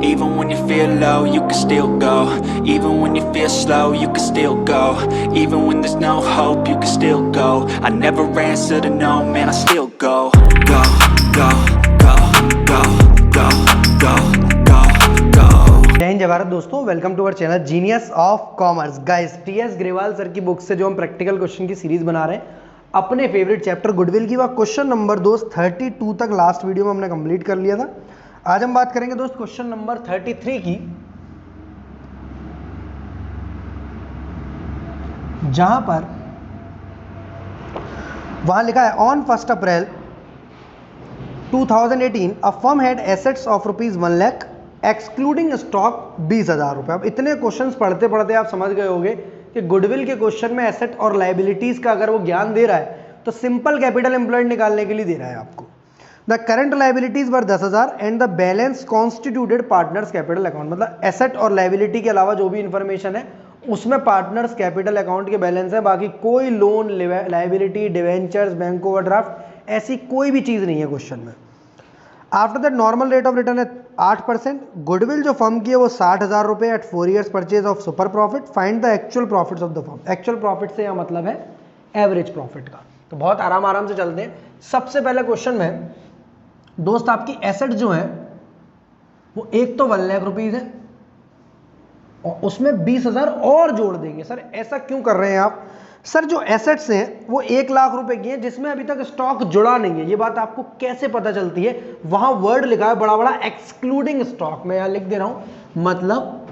Even when you feel low, you can still go. Even when you feel slow, you can still go. Even when there's no hope, you can still go. I never answer to no, man, I still go. Go, go, go, go, go, go, go, go. जय हिंद जय भारत दोस्तों, welcome to our channel genius of commerce. Guys, TS Grewal sir की book से जो हम practical question की series बना रहे हैं अपने फेवरेट चैप्टर गुडविल की, वह क्वेश्चन नंबर दोस्त 32 तक लास्ट वीडियो में हमने कंप्लीट कर लिया था। आज हम बात करेंगे दोस्त क्वेश्चन नंबर 33 की, जहां पर वहां लिखा है on 1 April 2018 a firm had assets of ₹1 lakh excluding stock 20,000 रुपए। अब इतने क्वेश्चंस पढ़ते पढ़ते आप समझ गए होंगे कि गुडविल के क्वेश्चन में एसेट और लायबिलिटीज का अगर वो ज्ञान दे रहा है तो सिंपल कैपिटल एम्प्लॉयड निकालने के लिए दे रहा है आपको। The current liabilities were 10,000 and the balance constituted partners capital account. मतलब एसेट और लायबिलिटी के अलावा जो भी इंफॉर्मेशन है उसमें पार्टनर्स कैपिटल अकाउंट के बैलेंस है, बाकी कोई loan, liability, debentures, bank overdraft ऐसी कोई भी चीज नहीं है क्वेश्चन में। After that normal rate of return है 8%। गुडविल जो फर्म की है वो 60,000 रुपए at 4 years purchase of super profit. Find the actual profits of the firm. Actual profit से यह मतलब है एवरेज प्रॉफिट का। तो बहुत आराम से चलते हैं। सबसे पहले क्वेश्चन में दोस्त आपकी एसेट जो है वो एक तो 1 लाख रुपीज है और उसमें 20,000 और जोड़ देंगे। सर ऐसा क्यों कर रहे हैं आप? सर जो एसेट्स हैं वो 1 लाख रुपए की हैं जिसमें अभी तक स्टॉक जुड़ा नहीं है। ये बात आपको कैसे पता चलती है? वहां वर्ड लिखा है बड़ा बड़ा एक्सक्लूडिंग स्टॉक। मैं यहां लिख दे रहा हूं, मतलब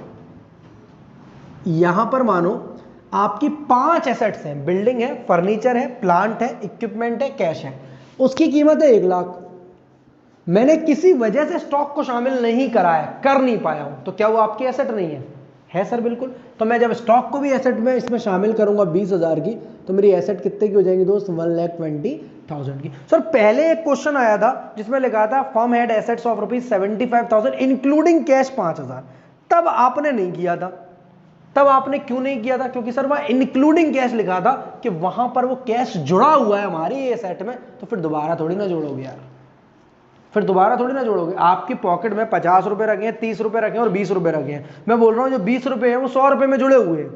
यहां पर मानो आपकी 5 एसेट्स हैं, बिल्डिंग है, फर्नीचर है, प्लांट है, इक्विपमेंट है, कैश है, उसकी कीमत है 1 लाख। मैंने किसी वजह से स्टॉक को शामिल नहीं कराया, कर नहीं पाया हूं, तो क्या वो आपकी एसेट नहीं है? है सर, बिल्कुल। तो मैं जब स्टॉक को भी एसेट में इसमें शामिल करूंगा 20,000 की, तो मेरी एसेट कितने की हो जाएंगी दोस्त? 1,20,000 की। सर पहले एक क्वेश्चन आया था जिसमें लिखा था firm had assets of ₹75,000 including cash 5,000। तब आपने नहीं किया था। तब आपने क्यों नहीं किया था? क्योंकि सर वह इंक्लूडिंग कैश लिखा था कि वहां पर वो कैश जुड़ा हुआ है हमारी एसेट में, तो फिर दोबारा थोड़ी ना जोड़ोगे यार, फिर दोबारा थोड़ी ना जोड़ोगे। आपकी पॉकेट में 50 रुपए रखे हैं, 30 रुपए रखे हैं और 20 रुपए रखे हैं। मैं बोल रहा हूं जो 20 रुपए हैं वो 100 रुपए में जुड़े हुए हैं,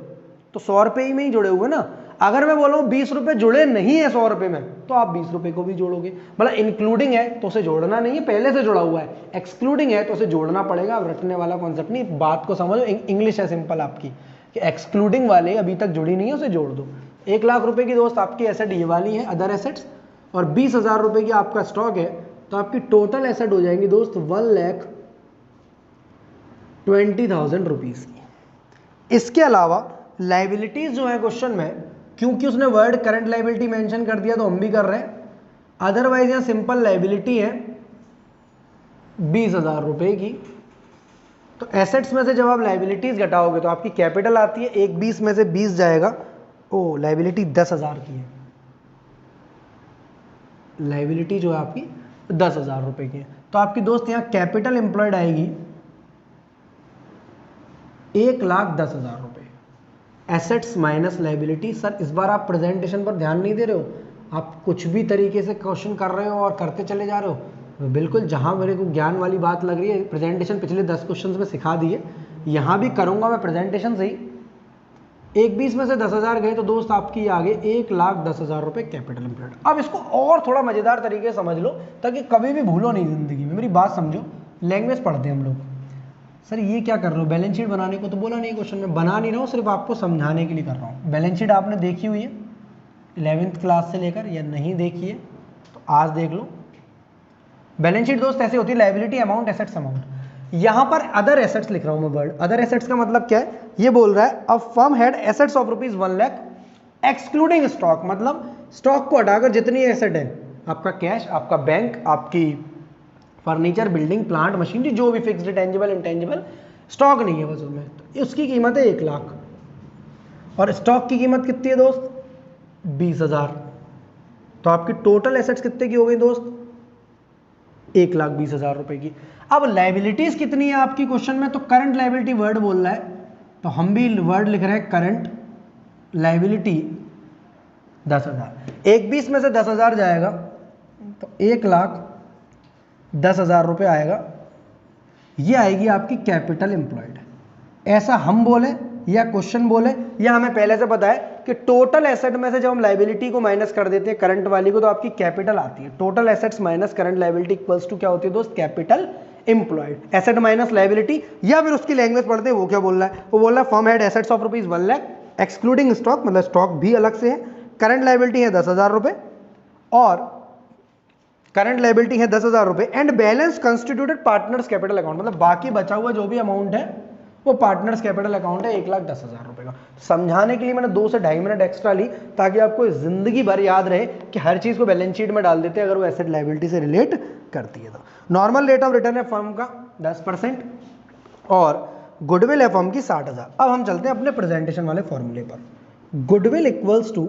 तो 100 रुपए ही में ही जुड़े हुए ना। अगर मैं बोल रहा हूं 20 रुपए जुड़े नहीं है 100 रुपए में, तो आप 20 रुपए को भी जोड़ोगे। मतलब इंक्लूडिंग है तो उसे जोड़ना नहीं है, पहले से जुड़ा हुआ है। एक्सक्लूडिंग है तो उसे जोड़ना पड़ेगा। अब रटने वाला कॉन्सेप्ट नहीं, बात को समझो। इंग्लिश है सिंपल आपकी कि एक्सक्लूडिंग वाले अभी तक जुड़ी नहीं है, उसे जोड़ दो। 1 लाख रुपए की दोस्त आपकी एसेट ये वाली है, अदर एसेट्स, और 20,000 रुपए की आपका स्टॉक है, तो आपकी टोटल एसेट हो जाएंगी दोस्त 1,20,000 रुपीज की। इसके अलावा लाइबिलिटीज जो है क्वेश्चन में, क्योंकि उसने वर्ड करंट लाइबिलिटी मेंशन कर दिया तो हम भी कर रहे हैं। अदरवाइज यहां सिंपल लाइबिलिटी है 20,000 रुपए की। तो एसेट्स में से जब आप लाइबिलिटीज घटाओगे तो आपकी कैपिटल आती है, एक 20 में से 20 जाएगा। ओ, लाइबिलिटी 10,000 की है। लाइबिलिटी जो है आपकी 10,000 रुपए की है, तो आपकी दोस्त यहां कैपिटल एम्प्लॉयड आएगी 1,10,000 रुपए। Assets minus liability. सर इस बार आप प्रेजेंटेशन पर ध्यान नहीं दे रहे हो, आप कुछ भी तरीके से क्वेश्चन कर रहे हो और करते चले जा रहे हो। बिल्कुल जहां मेरे को ज्ञान वाली बात लग रही है, प्रेजेंटेशन पिछले 10 क्वेश्चन में सिखा दिए, यहां भी करूंगा मैं प्रेजेंटेशन से ही। 1,20 में से 10,000 गए तो दोस्त आपकी आगे 1,10,000 रुपए कैपिटल एम्प्लॉयड। अब इसको और थोड़ा मजेदार तरीके से समझ लो ताकि कभी भी भूलो नहीं जिंदगी में। मेरी बात समझो, लैंग्वेज पढ़ते हैं हम लोग। सर ये क्या कर रहे हो? बैलेंस शीट बनाने को तो बोला नहीं क्वेश्चन में, बना नहीं रहा हूँ, सिर्फ आपको समझाने के लिए कर रहा हूँ। बैलेंस शीट आपने देखी हुई है 11th क्लास से लेकर, या नहीं देखी है तो आज देख लो। बैलेंस शीट दोस्त ऐसे होती है, लायबिलिटी अमाउंट, एसेट्स अमाउंट। यहां पर अदर एसेट्स लिख रहा हूं मैं वर्ड। अदर एसेट्स का मतलब क्या है? ये बोल रहा है a firm had assets of ₹1 lakh excluding stock. मतलब स्टॉक को हटाकर जितनी एसेट है, आपका कैश, आपका बैंक, आपकी फर्नीचर, बिल्डिंग, प्लांट, मशीनरी, जो भी फिक्स्ड, टेंजिबल, इंटेंजिबल, स्टॉक नहीं है बस उसमें, तो उसकी कीमत है 1 लाख। और स्टॉक की कीमत कितनी है दोस्त? 20,000। तो आपकी टोटल एसेट्स कितने की हो गई दोस्त? 1,20,000 रुपए की। अब लाइबिलिटीज कितनी है आपकी क्वेश्चन में? तो करंट लाइबिलिटी वर्ड बोल रहा है, तो हम भी वर्ड लिख रहे हैं करंट लाइबिलिटी 10,000। 1,20 में से 10,000 जाएगा तो 1,10,000 रुपए आएगा। ये आएगी आपकी कैपिटल एम्प्लॉयड। ऐसा हम बोले या क्वेश्चन बोले या हमें पहले से पता है कि टोटल एसेट में से जब हम लाइबिलिटी को माइनस कर देते हैं करंट वाली को तो आपकी कैपिटल आती है। Total assets minus current liability equals to क्या होती है दोस्त, capital employed. Asset minus liability, या फिर उसकी लैंग्वेज पढ़ते हैं वो क्या बोल रहा है, वो बोल रहा है firm had assets of rupees 1 lakh excluding stock, मतलब स्टॉक भी अलग से है, करंट लाइबिलिटी है 10,000 रुपए और करंट लाइबिलिटी है 10,000 रुपए and balance constituted partners capital account, मतलब बाकी बचा हुआ जो भी अमाउंट है वो पार्टनर्स कैपिटल अकाउंट है 1,10,000 रुपए का। समझाने के लिए मैंने 2 से 2.5 मिनट एक्स्ट्रा ली ताकि आपको जिंदगी भर याद रहे कि हर चीज को बैलेंस शीट में डाल देते हैं अगर वो एसेट लाइबिलिटी से रिलेट करती है तो। नॉर्मल रेट ऑफ रिटर्न है फर्म का 10% और गुडविल है फर्म की 60,000। अब हम चलते हैं अपने प्रेजेंटेशन वाले फॉर्मूले पर। गुडविल इक्वल्स टू,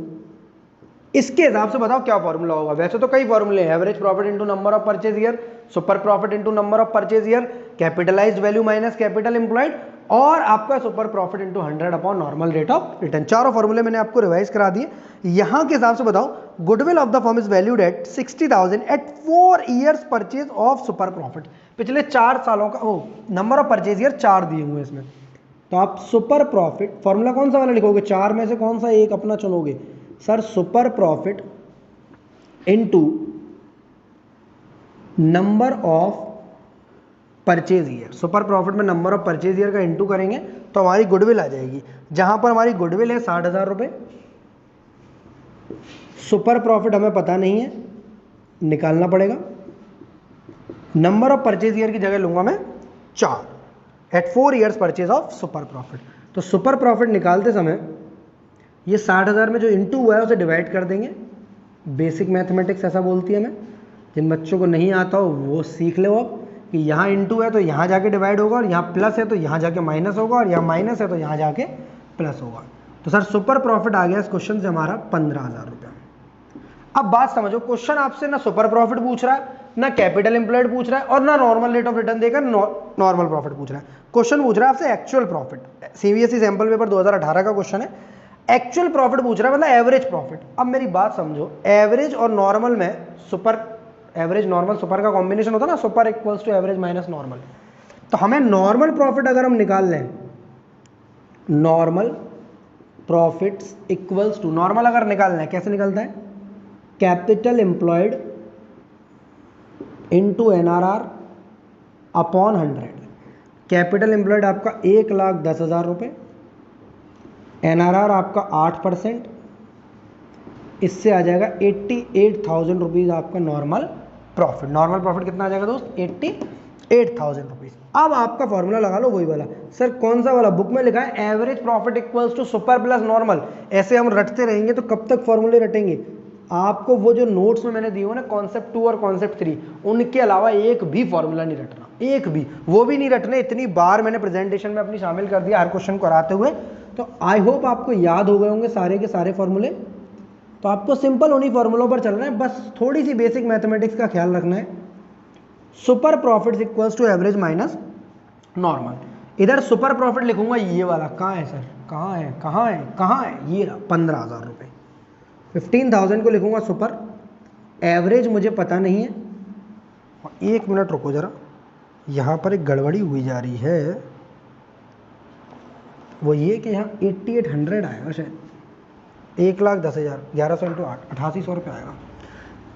इसके हिसाब से बताओ क्या फॉर्मूला होगा। वैसे तो कई फॉर्मूले हैं, average profit into number of purchase year, super profit into number of purchase year, capitalised value minus capital employed और आपका super profit into 100 upon normal rate of return. चारों फॉर्मूले मैंने आपको रिवाइज करा दिए। यहां के हिसाब से बताओ goodwill of the firm is valued at 60,000 at 4 years purchase of super profit. पिछले 4 सालों का नंबर ऑफ परचेज ईयर 4 दिए हुए इसमें, तो आप सुपर प्रॉफिट फॉर्मूला कौन सा वाला लिखोगे, 4 में से कौन सा एक अपना चुनोगे sir, super profit into number of purchase year. Super profit में नंबर ऑफ परचेज ईयर का इंटू करेंगे तो हमारी गुडविल आ जाएगी, जहां पर हमारी गुडविल है 60,000 रुपए। सुपर प्रॉफिट हमें पता नहीं है, निकालना पड़ेगा। नंबर ऑफ परचेज ईयर की जगह लूंगा मैं 4 at 4 years purchase of super profit. तो सुपर प्रॉफिट निकालते समय ये 60,000 में जो इंटू हुआ है उसे डिवाइड कर देंगे। बेसिक मैथमेटिक्स ऐसा बोलती है, मैं जिन बच्चों को नहीं आता हो वो सीख लो अब कि यहाँ इंटू है तो यहाँ जाके डिवाइड होगा और यहाँ प्लस है तो यहाँ जाके माइनस होगा और यहाँ माइनस है तो यहाँ जाके प्लस होगा। तो सर सुपर प्रॉफिट आ गया इस क्वेश्चन से हमारा 15,000 रुपया। अब बात समझो, क्वेश्चन आपसे ना सुपर प्रॉफिट पूछ रहा है, ना कैपिटल एम्प्लॉयड पूछ रहा है और ना नॉर्मल रेट ऑफ रिटर्न देकर नॉर्मल प्रॉफिट पूछ रहा है। क्वेश्चन पूछ रहा है आपसे actual profit. CBSE sample paper 2018 का क्वेश्चन है, एक्चुअल प्रॉफिट पूछ रहा है, मतलब एवरेज प्रॉफिट। अब मेरी बात समझो, एवरेज और नॉर्मल में सुपर, एवरेज नॉर्मल सुपर का कॉम्बिनेशन होता है ना, super equals to average minus normal. तो हमें नॉर्मल प्रॉफिट अगर हम निकाल लें, normal profits equals to, normal अगर निकालना है कैसे निकलता है, capital employed into NRR upon 100। Capital employed आपका 1,10,000 रुपये, एनआरआर आपका 8%, इससे आ जाएगा 88,000 रुपीज़ आपका नॉर्मल प्रॉफिट। नॉर्मल प्रॉफिट कितना आ जाएगा दोस्त, 88,000 रुपीज़। अब आपका फॉर्मूला लगा लो वही वाला। सर कौन सा वाला, बुक में लिखा है average profit equals to super plus normal. ऐसे हम रटते रहेंगे तो कब तक फॉर्मूले रटेंगे। आपको वो जो नोट्स में मैंने दिए हो ना, कॉन्सेप्ट 2 और कॉन्सेप्ट 3, उनके अलावा एक भी फॉर्मूला नहीं रटना, एक भी, वो भी नहीं रटने। इतनी बार मैंने प्रेजेंटेशन में अपनी शामिल कर दिया हर क्वेश्चन को कराते हुए, तो आई होप आपको याद हो गए होंगे सारे के सारे फॉर्मूले। तो आपको सिंपल उन्हीं फॉर्मूलों पर चलना है, बस थोड़ी सी बेसिक मैथमेटिक्स का ख्याल रखना है। Super profit equals to average minus normal. इधर सुपर प्रॉफिट लिखूंगा ये वाला, कहाँ है सर, कहाँ है कहाँ है कहाँ है, ये रहा 15,000 रुपये। 15,000 को लिखूंगा सुपर, एवरेज मुझे पता नहीं है। और 1 मिनट रुको जरा, यहाँ पर एक गड़बड़ी हुई जा रही है, वो ये कि यहाँ 8800 आएगा शायद, 1,10,000, 1100 इंटू 8, 8800 रुपये आएगा।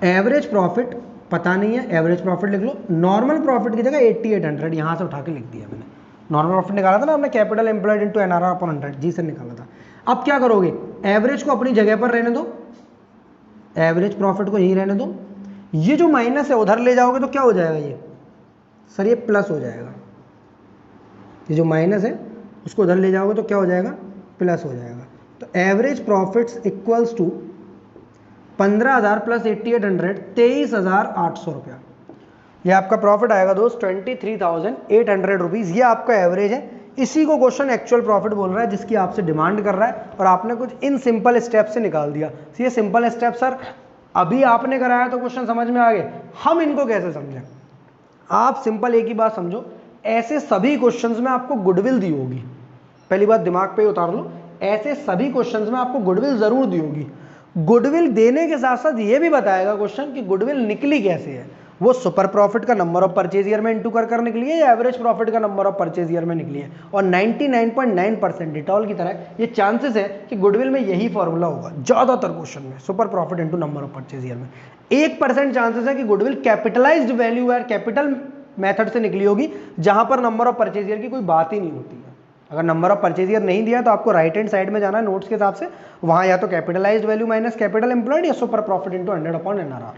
एवरेज प्रॉफिट पता नहीं है, एवरेज प्रॉफिट लिख लो। नॉर्मल प्रॉफिट की जगह 8800 यहाँ से उठा के लिख दिया मैंने। नॉर्मल प्रॉफिट निकाला था ना हमने, capital employed into NRR upon 100 जी से निकाला था। अब क्या करोगे, एवरेज को अपनी जगह पर रहने दो, एवरेज प्रॉफिट को यहीं रहने दो। ये जो माइनस है उधर ले जाओगे तो क्या हो जाएगा, ये सर ये प्लस हो जाएगा। ये जो माइनस है उसको उधर ले जाओगे तो क्या हो जाएगा, प्लस हो जाएगा। तो average profits equals to 15,000 plus 8800, 23,800 रुपया। ये आपका प्रॉफिट आएगा दोस्त 23,800 रुपीज़। ये आपका एवरेज है। इसी को क्वेश्चन एक्चुअल प्रॉफिट बोल रहा है, जिसकी आपसे डिमांड कर रहा है और आपने कुछ इन सिंपल स्टेप से निकाल दिया। ये सिंपल स्टेप सर अभी आपने कराया तो क्वेश्चन समझ में आ गए, हम इनको कैसे समझें। आप सिंपल एक ही बात समझो, ऐसे सभी क्वेश्चंस में आपको गुडविल दी होगी। पहली बात दिमाग पे ही उतार लो, ऐसे सभी क्वेश्चंस में आपको गुडविल जरूर दी होगी। गुडविल देने के साथ साथ ये भी बताएगा क्वेश्चन कि गुडविल निकली कैसे है। वो सुपर प्रॉफिट का नंबर ऑफ परचेज ईयर में इंटू कर निकली है या एवरेज प्रॉफिट का नंबर ऑफ परचेज ईयर में निकली है। और 99.9% डिटॉल की तरह ये चांसेस है कि गुडविल में यही फॉर्मूला होगा ज्यादातर क्वेश्चन में, super profit into number of purchase year में। 1% चांसेस है कि गुडविल कैपिटलाइज्ड वैल्यू या कैपिटल मेथड से निकली होगी, जहां पर नंबर ऑफ परचेज ईयर की कोई बात ही नहीं होती है। अगर नंबर ऑफ परचेज ईयर नहीं दिया तो आपको राइट हैंड साइड में जाना है नोट्स के हिसाब से, वहां या तो capitalised value minus capital employed या सुपर प्रॉफिट इंटू 100/NRR।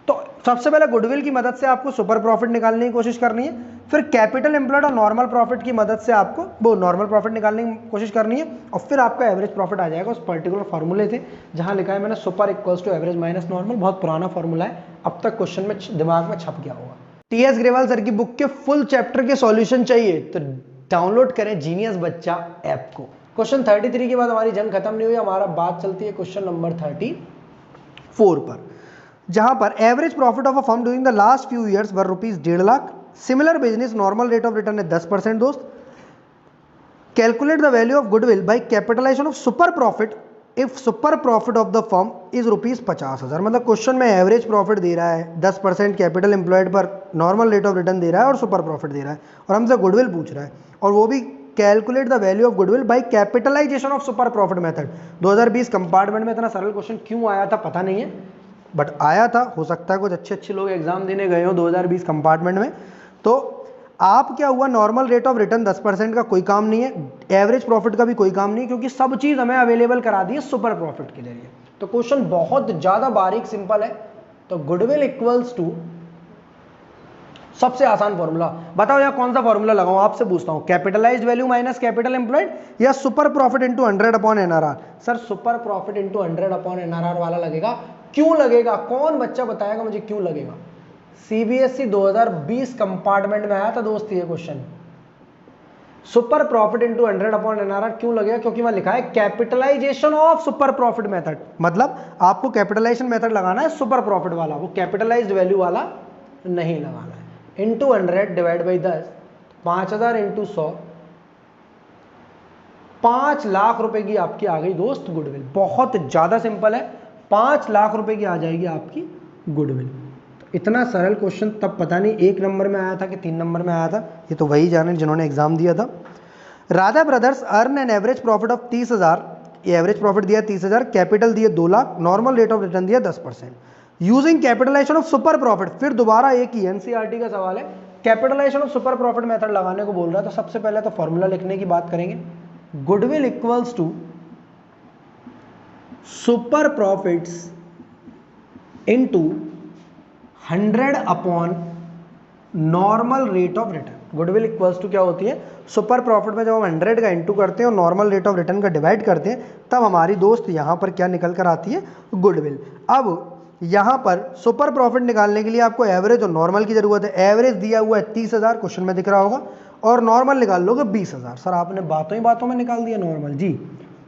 तो सबसे पहले गुडविल की मदद से आपको सुपर प्रॉफिट निकालने की कोशिश करनी है, फिर कैपिटल एम्प्लॉयड और नॉर्मल प्रॉफिट की मदद से आपको वो नॉर्मल प्रॉफिट निकालने की कोशिश करनी है, और फिर आपका एवरेज प्रॉफिट आ जाएगा उस पर्टिकुलर फॉर्मूले से जहां लिखा है मैंने super equals to average minus normal. बहुत पुराना फॉर्मूला है, अब तक क्वेश्चन में दिमाग में छप गया होगा। टीएस ग्रेवाल सर की बुक के फुल चैप्टर के सॉल्यूशन चाहिए तो डाउनलोड करें जीनियस बच्चा ऐप को। क्वेश्चन 33 के बाद हमारी जंग खत्म नहीं हुई, हमारा बात चलती है क्वेश्चन नंबर 34 पर, जहां पर average profit of a firm during the last few years were ₹1.5 lakh. Similar business, normal rate of return है 10% दोस्त। Calculate the value of goodwill by capitalisation of super profit if super profit of the firm is ₹50,000। मतलब question में average profit दे रहा है, 10% capital employed पर normal rate of return दे रहा है और सुपर प्रॉफिट दे रहा है, और हमसे गुडविल पूछ रहा है, और वो भी calculate the value of goodwill by capitalisation of super profit method. 2020 compartment में इतना सरल क्वेश्चन क्यों आया था पता नहीं है, बट आया था। हो सकता है कुछ अच्छे लोग एग्जाम देने गए हो 2020 कंपार्टमेंट में। तो आप क्या हुआ, नॉर्मल रेट ऑफ रिटर्न 10% का कोई काम नहीं है, एवरेज प्रॉफिट का भी कोई काम नहीं है, क्योंकि सब चीज हमें अवेलेबल करा दी है सुपर प्रॉफिट के जरिए। तो क्वेश्चन बहुत ज्यादा बारीक सिंपल है। तो गुडविल इक्वल्स टू, सबसे आसान फॉर्मूला बताओ यार कौन सा फॉर्मूला लगाऊं, आपसे पूछता हूं, capitalized value minus capital employed या super profit into 100/NRR। Sir super profit into 100/NRR वाला लगेगा। क्यों लगेगा, कौन बच्चा बताएगा मुझे क्यों लगेगा। सीबीएसई 2020 कंपार्टमेंट में आया था दोस्त ये question. Super profit into 100/NRR क्यों लगेगा, क्योंकि वहां लिखा है capitalisation of super profit method. मतलब आपको कैपिटलाइजेशन मेथड लगाना है सुपर प्रॉफिट वाला, वो कैपिटलाइज्ड वैल्यू वाला नहीं लगाना है। Into 100 divide by 10, 5000 into 100, 5 lakh रुपए की आपकी आ गई दोस्त गुडविल। बहुत ज्यादा सिंपल है, 5 लाख रुपए की आ जाएगी आपकी गुडविल। तो इतना सरल क्वेश्चन तब पता नहीं 1 नंबर में आया था कि 3 नंबर में आया था, ये तो वही जाने जिन्होंने एग्जाम दिया था। Radha brothers earn an average profit of 30,000, ये एवरेज प्रॉफिट दिया 30,000, कैपिटल दिए 2 lakh, normal rate of return दिया 10%। Using capitalisation of super profit, फिर दोबारा एक ही एनसीईआरटी का सवाल है, capitalisation of super profit method लगाने को बोल रहा है। तो सबसे पहले तो फॉर्मूला लिखने की बात करेंगे, goodwill equals to super profits into 100 normal rate of return. Goodwill equals to क्या होती है, सुपर प्रॉफिट में जब हम 100 का इंटू करते हैं और नॉर्मल रेट ऑफ रिटर्न का डिवाइड करते हैं, तब हमारी दोस्त यहां पर क्या निकल कर आती है, गुडविल। अब यहां पर सुपर प्रॉफिट निकालने के लिए आपको एवरेज और नॉर्मल की जरूरत है। एवरेज दिया हुआ है 30,000, क्वेश्चन में दिख रहा होगा, और नॉर्मल निकाल लोगे 20,000। सर आपने बातों ही बातों में निकाल दिया नॉर्मल जी।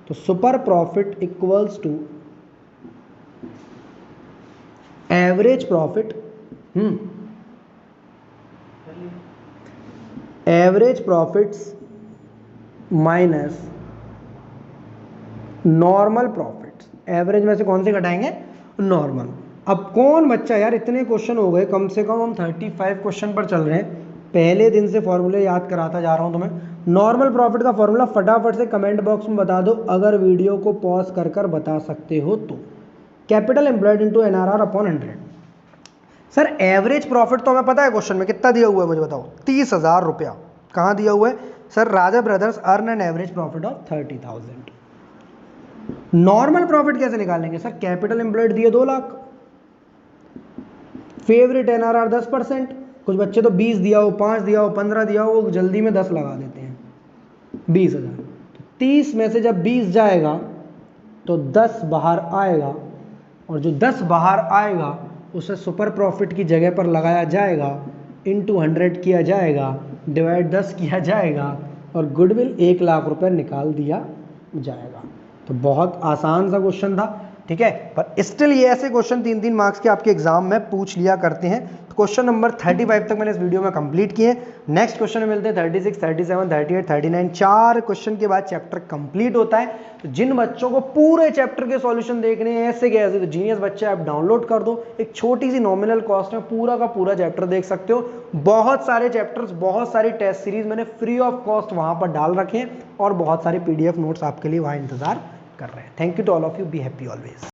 तो super profit equals to average profit, average profits minus normal profits. Average में से कौन से घटाएंगे, नॉर्मल। अब कौन बच्चा यार, इतने क्वेश्चन हो गए, कम से कम हम 35 क्वेश्चन पर चल रहे हैं, पहले दिन से फॉर्मूले याद कराता जा रहा हूं तुम्हें। नॉर्मल प्रॉफिट का फॉर्मूला फटाफट से कमेंट बॉक्स में बता दो, अगर वीडियो को पॉज कर कर बता सकते हो तो। Capital employed into NRR upon 100। Sir average profit तो हमें पता है, क्वेश्चन में कितना दिया हुआ है मुझे बताओ, 30,000 रुपया। कहां दिया हुआ है sir, Raja brothers earn an average profit of 30,000। Normal profit कैसे निकालेंगे सर, कैपिटल एम्प्लॉयड दिए 2 लाख, फेवरेट NRR 10%, कुछ बच्चे तो 20 दिया हो, 5 दिया हो, 15 दिया हो, वो जल्दी में 10 लगा देते हैं, 20,000। 30 में से जब 20 जाएगा तो 10 बाहर आएगा, और जो 10 बाहर आएगा उसे सुपर प्रॉफिट की जगह पर लगाया जाएगा, इंटू 100 किया जाएगा, डिवाइड 10 किया जाएगा, और गुडविल 1 लाख रुपए निकाल दिया जाएगा। तो बहुत आसान सा क्वेश्चन था। ठीक है, पर स्टिल ये ऐसे क्वेश्चन 3-3 मार्क्स के आपके एग्जाम में पूछ लिया करते हैं। तो क्वेश्चन नंबर 35 तक मैंने इस वीडियो में कंप्लीट किए। नेक्स्ट क्वेश्चन में मिलते हैं 36, 37, 38, 39। 4 क्वेश्चन के बाद चैप्टर कंप्लीट होता है। तो जिन बच्चों को पूरे चैप्टर के सॉल्यूशन देखने हैं ऐसे के ऐसे, तो जीनियस बच्चे आप डाउनलोड कर दो, एक छोटी सी नॉमिनल कॉस्ट में पूरा का पूरा चैप्टर देख सकते हो। बहुत सारे चैप्टर्स, बहुत सारी टेस्ट सीरीज मैंने फ्री ऑफ कॉस्ट वहां पर डाल रखे हैं और बहुत सारे PDF नोट्स आपके लिए वहां इंतजार कर रहे हैं। Thank you to all of you, be happy always.